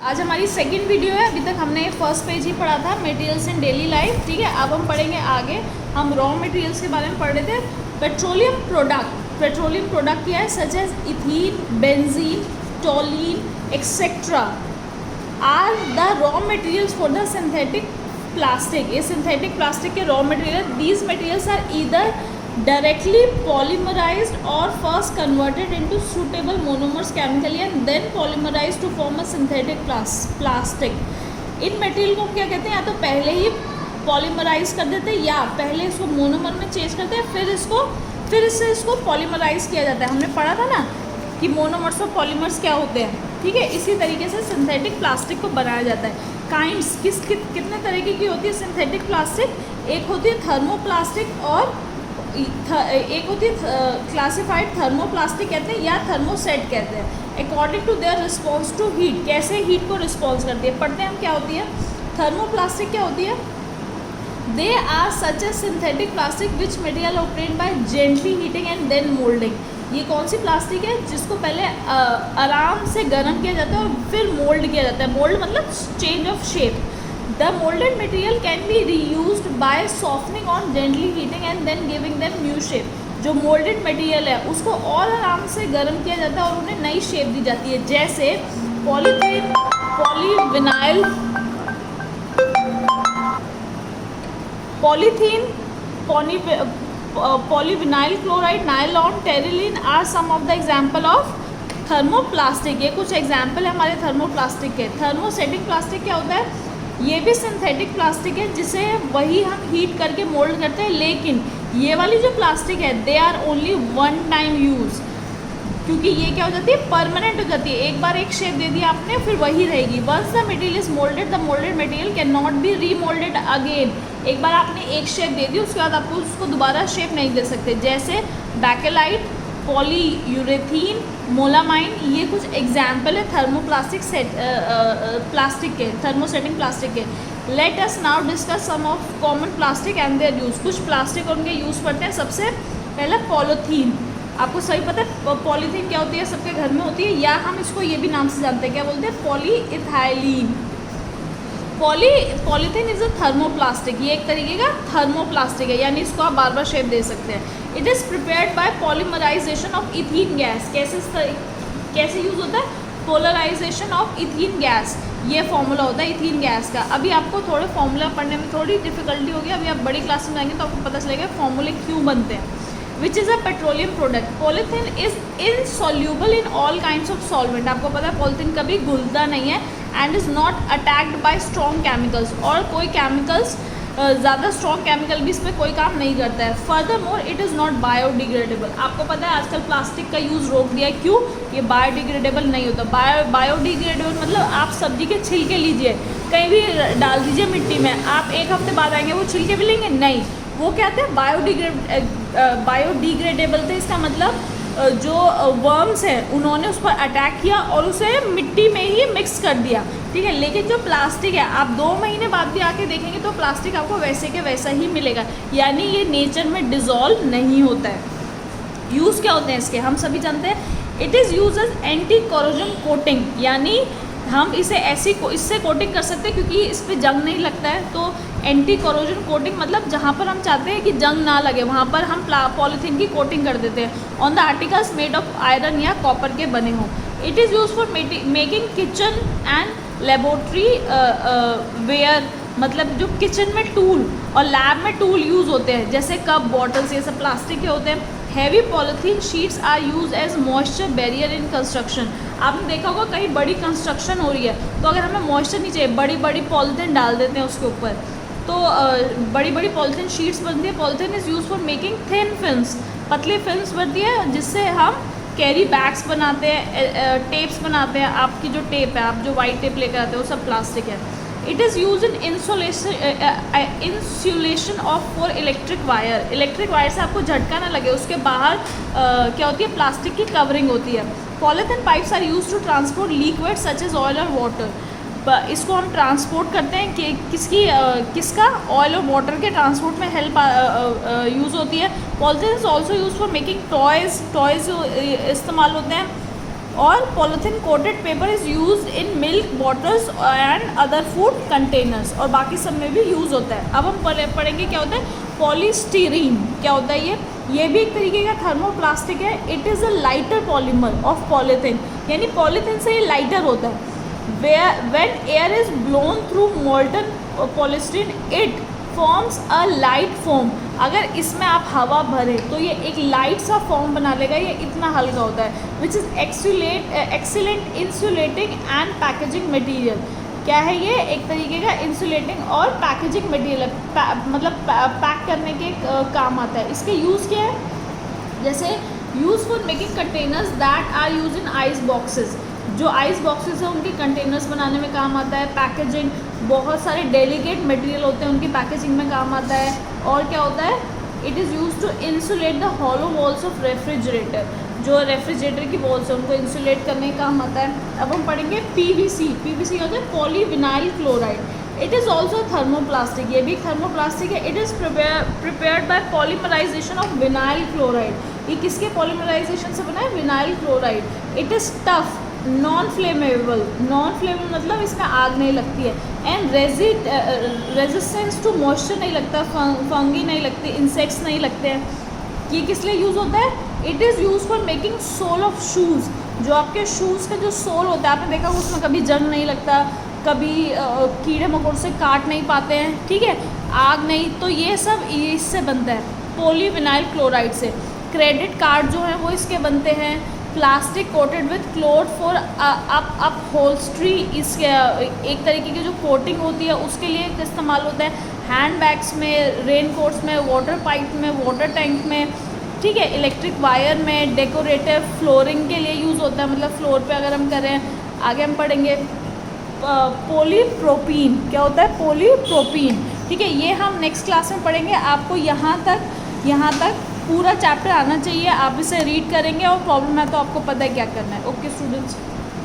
आज हमारी second video है। अभी तक हमने फर्स्ट पेज ही पढ़ा था, मटेरियल्स इन डेली लाइफ। ठीक है, अब हम पढ़ेंगे आगे। हम रॉ मटेरियल्स के बारे में पढ़ रहे थे। पेट्रोलियम प्रोडक्ट क्या है? Such as ethene, benzene, toluene etcetera are the raw materials for the synthetic plastic. ये सिंथेटिक प्लास्टिक के raw material. These materials are either directly polymerized or first converted into suitable monomers chemically and then polymerized to form a synthetic plastic। In material को क्या कहते हैं? या तो पहले ही polymerase कर देते हैं या पहले इसको मोनोमर में चेंज करते हैं, फिर इससे इसको पॉलीमराइज किया जाता है। हमने पढ़ा था ना कि मोनोमर्स और पॉलीमर्स क्या होते हैं। ठीक है, इसी तरीके से सिंथेटिक प्लास्टिक को बनाया जाता है। काइंड्स कितने तरीके की होती है सिंथेटिक प्लास्टिक? एक होती है थर्मोप्लास्टिक और एक होती है क्लासिफाइड थर्मोप्लास्टिक कहते हैं या थर्मोसेट कहते हैं। According to their response to heat, कैसे हीट को रिस्पॉन्स करती है। पढ़ते हैं हम क्या होती है। थर्मोप्लास्टिक क्या होती है? They are such a synthetic plastic which material obtained by gently heating and then moulding. ये कौन सी प्लास्टिक है? जिसको पहले आराम से गर्म किया जाता है और फिर मोल्ड किया जाता है। मोल्ड मतलब change of shape. The molded material can be reused by softening on gently heating and then giving them new shape। जो molded material है उसको और आराम से गर्म किया जाता है और उन्हें नई शेप दी जाती है। जैसे polythene, polyvinyl chloride, nylon, terylene are some of the example of thermoplastic. ये कुछ एग्जाम्पल है हमारे थर्मोप्लास्टिक के। थर्मोसेटिक प्लास्टिक क्या होता है? ये भी सिंथेटिक प्लास्टिक है जिसे वही हम हीट करके मोल्ड करते हैं, लेकिन ये वाली जो प्लास्टिक है they are only one time use, क्योंकि ये क्या हो जाती है? परमानेंट हो जाती है। एक बार एक शेप दे दिया आपने, फिर वही रहेगी। Once the material is moulded, the moulded material can not be remoulded again. एक बार आपने एक शेप दे दी, उसके बाद आपको उसको दोबारा शेप नहीं दे सकते। जैसे बैकेलाइट, पॉलीयूरेथीन, मोलामाइन, ये कुछ एग्जाम्पल है थर्मोप्लास्टिक प्लास्टिक के, थर्मोसेटिंग प्लास्टिक के। Let us now discuss some of common plastic and their use. कुछ प्लास्टिक और उनके यूज़ पढ़ते हैं। सबसे पहला पॉलीथीन। आपको सही पता है पॉलीथीन क्या होती है? सबके घर में होती है, या हम इसको ये भी नाम से जानते हैं, क्या बोलते हैं? Polyethylene. Polythene is a thermoplastic. ये एक तरीके का थर्मोप्लास्टिक है, यानी इसको आप बार बार शेप दे सकते हैं। It is prepared by polymerization of ethene gas. कैसे यूज़ होता है? पोलराइजेशन ऑफ इथीन गैस, ये फॉर्मूला होता है इथीन गैस का। अभी आपको थोड़े फॉर्मूला पढ़ने में थोड़ी डिफिकल्टी होगी, अभी आप बड़ी क्लास में जाएंगे तो आपको पता चलेगा फॉर्मूले क्यों बनते हैं। Which is a petroleum product. Polythene is insoluble in all kinds of solvent. आपको पता है पॉलीथीन कभी घुलता नहीं है and is not attacked by strong chemicals. और कोई केमिकल्स, ज़्यादा स्ट्रॉन्ग केमिकल भी इसमें कोई काम नहीं करता है। Further more it is not biodegradable. आपको पता है आजकल प्लास्टिक का यूज़ रोक दिया है। क्यों? ये बायोडिग्रेडेबल नहीं होता। बायोडिग्रेडेबल मतलब आप सब्जी के छिलके लीजिए, कहीं भी डाल दीजिए मिट्टी में, आप एक हफ्ते बाद आएंगे वो छिलके भी लेंगे नहीं। वो क्या थे? बायोडिग्रेडेबल थे। इसका मतलब जो वर्म्स हैं उन्होंने उस पर अटैक किया और उसे मिट्टी में ही मिक्स कर दिया। ठीक है, लेकिन जो प्लास्टिक है आप 2 महीने बाद भी आके देखेंगे तो प्लास्टिक आपको वैसे के वैसा ही मिलेगा, यानी ये नेचर में डिज़ोल्व नहीं होता है। यूज़ क्या होते हैं इसके? हम सभी जानते हैं। It is use as anti corrosion coating, यानी हम इसे इससे कोटिंग कर सकते हैं क्योंकि इस पर जंग नहीं लगता है। तो एंटी कोरोजन कोटिंग मतलब जहाँ पर हम चाहते हैं कि जंग ना लगे वहाँ पर हम पॉलीथीन की कोटिंग कर देते हैं on the articles made of iron या कॉपर के बने हों। It is use for making kitchen and laboratory ware, मतलब जो किचन में टूल और लैब में टूल यूज़ होते हैं, जैसे कप, बॉटल्स, ये सब प्लास्टिक के होते हैं। Heavy polythene sheets are use as moisture barrier in construction. आपने देखा होगा कहीं बड़ी कंस्ट्रक्शन हो रही है तो अगर हमें मॉइस्चर नहीं चाहिए, बड़ी बड़ी पॉलीथीन डाल देते हैं उसके ऊपर, तो बड़ी बड़ी पॉलीथीन शीट्स बनती है। Polythene is use for making thin films, पतली फिल्म्स बनती है जिससे हम कैरी बैग्स बनाते हैं, टेप्स बनाते हैं। आपकी जो टेप है, आप जो वाइट टेप लेकर आते हो, वो सब प्लास्टिक है। It is use in insulation of for electric wire. Electric wire से आपको झटका ना लगे, उसके बाहर क्या होती है? प्लास्टिक की कवरिंग होती है। Polythene pipes are use to transport liquid such as oil और वाटर। इसको हम ट्रांसपोर्ट करते हैं कि किसका? ऑयल और वाटर के ट्रांसपोर्ट में हेल्प यूज़ होती है। Polythene is also use for making toys इस्तेमाल होते हैं। और polythene coated paper is use in milk bottles and other food containers, और बाकी सब में भी यूज़ होता है। अब हम पढ़ेंगे क्या होता है पॉलीस्टीरीन। क्या होता है ये भी एक तरीके का थर्मोप्लास्टिक है। It is a lighter polymer of polythene, यानी पॉलीथीन से ये लाइटर होता है। When air is blown through molten polystyrene it forms a light foam. अगर इसमें आप हवा भरे तो ये एक लाइट सा फॉर्म बना लेगा, ये इतना हल्का होता है। Which is excellent insulating and packaging material. क्या है ये? एक तरीके का इंसुलेटिंग और पैकेजिंग मटेरियल, मतलब पैक करने के काम आता है। इसके यूज़ क्या है? जैसे use for making containers that are use in ice boxes. जो आइस बॉक्सेस हैं उनके कंटेनर्स बनाने में काम आता है। पैकेजिंग, बहुत सारे डेलिकेट मटेरियल होते हैं उनकी पैकेजिंग में काम आता है। और क्या होता है? It is use to insulate the hollow walls of refrigerator. जो रेफ्रिजरेटर की वॉल्स है उनको इंसुलेट करने का काम आता है। अब हम पढ़ेंगे पीवीसी। पीवीसी होता है polyvinyl chloride. It is also thermoplastic, ये भी थर्मोप्लास्टिक है। It is prepared by polymerization of vinyl chloride. ये किसके पॉलीमराइजेशन से बना है? Vinyl chloride. It is tough, non flammable. Non flammable मतलब इसमें आग नहीं लगती है। एंड रेजिस्टेंस टू मॉइस्चर नहीं लगता, फंगी नहीं लगती, इंसेक्ट्स नहीं लगते हैं। ये किस लिए यूज़ होता है? It is use for making sole of shoes. जो आपके शूज़ का जो सोल होता है, आपने देखा उसमें कभी जंग नहीं लगता, कभी कीड़े मकोड़े से काट नहीं पाते हैं, ठीक है, आग नहीं, तो ये सब इससे बनता है, पॉलीविनाइल क्लोराइड से। क्रेडिट कार्ड जो है वो इसके बनते हैं। Plastic coated with cloth for upholstery, इसके एक तरीके की जो कोटिंग होती है उसके लिए इस्तेमाल होता है। हैंड बैग्स में, रेन कोट्स में, वाटर पाइप में, वाटर टैंक में, ठीक है, इलेक्ट्रिक वायर में, डेकोरेटिव फ्लोरिंग के लिए यूज़ होता है, मतलब फ्लोर पे अगर हम करें। आगे हम पढ़ेंगे पॉलीप्रोपीन। क्या होता है? पॉलीप्रोपीन, ठीक है, ये हम नेक्स्ट क्लास में पढ़ेंगे। आपको यहाँ तक पूरा चैप्टर आना चाहिए। आप इसे रीड करेंगे और प्रॉब्लम है तो आपको पता है क्या करना है। Okay students.